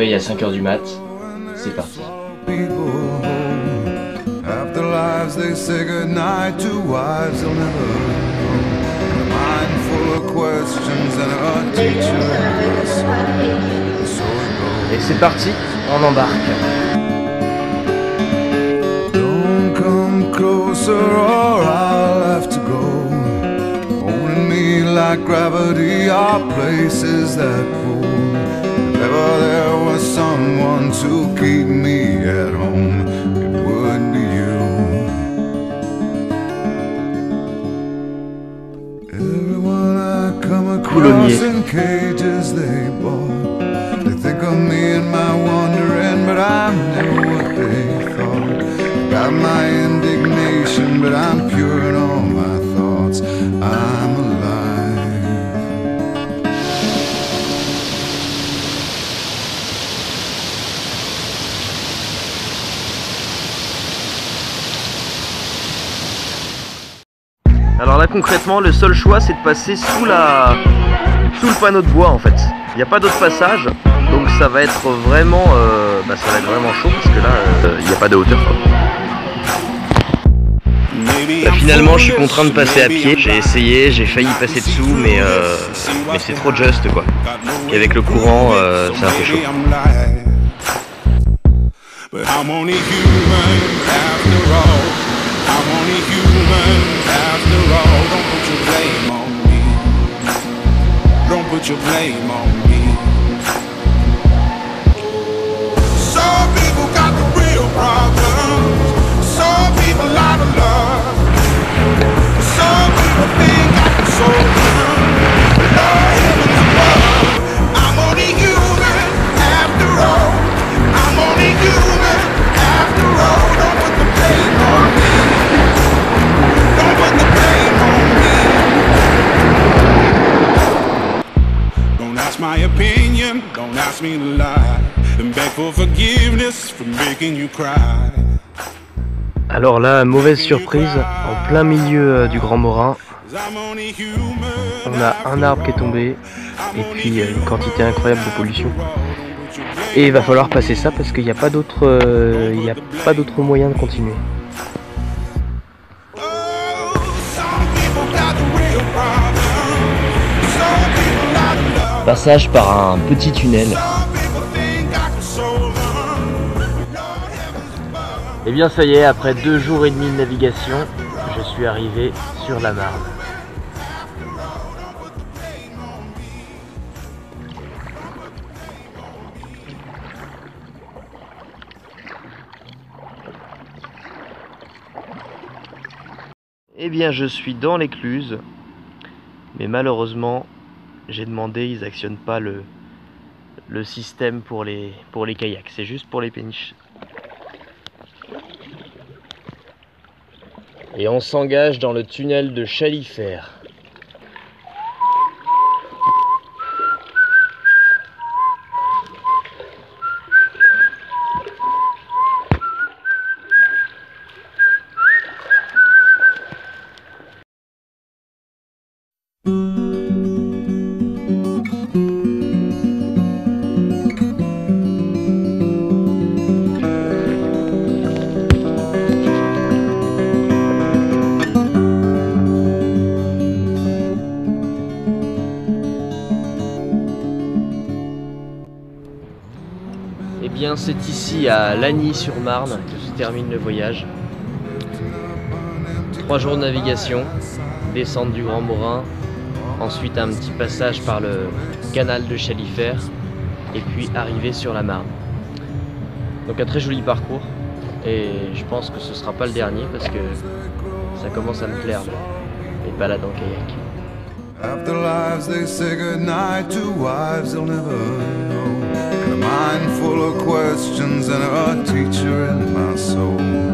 réveille à 5 h du mat. C'est parti. Et c'est parti, on embarque. Don't come closer or I'll have to go. Holding me like gravity are places that pull. If ever there was someone to keep me at home, it would be you. Everyone I come across in cages they bought. They think of me and my wandering, but I'm never what they thought. Got my indignation, but I'm pure in all my thoughts. I'm alive. Alors là concrètement le seul choix c'est de passer sous le panneau de bois en fait. Il n'y a pas d'autre passage, donc ça va être vraiment chaud parce que là il n'y a pas de hauteur quoi. Là, finalement je suis contraint de passer à pied. J'ai essayé, j'ai failli passer dessous mais c'est trop juste quoi. Et avec le courant c'est un peu chaud. Don't put your blame on me. Some people got the real problems. Some people out of love. Some people think I can solve them. Lord heavens above, I'm only human after all. I'm only human after all. Don't put the blame on me. Don't put the blame on me. Don't ask my opinion, don't ask me to lie, and beg for forgiveness for making you cry. Alors là, mauvaise surprise, en plein milieu du Grand Morin, on a un arbre qui est tombé et puis une quantité incroyable de pollution. Et il va falloir passer ça parce qu'il n'y a pas d'autre moyen de continuer. Passage par un petit tunnel. Et bien ça y est, après 2 jours et demi de navigation, je suis arrivé sur la Marne. Eh bien je suis dans l'écluse, mais malheureusement j'ai demandé, ils actionnent pas le système pour les kayaks, c'est juste pour les péniches. Et on s'engage dans le tunnel de Chalifert. Eh bien c'est ici à Lagny-sur-Marne que se termine le voyage. 3 jours de navigation, descente du Grand Morin, ensuite un petit passage par le canal de Chalifert et puis arriver sur la Marne. Donc un très joli parcours et je pense que ce sera pas le dernier parce que ça commence à me plaire les balades en kayak. After lives they say goodnight to wives they'll never know. A mind full of questions and a teacher in my soul.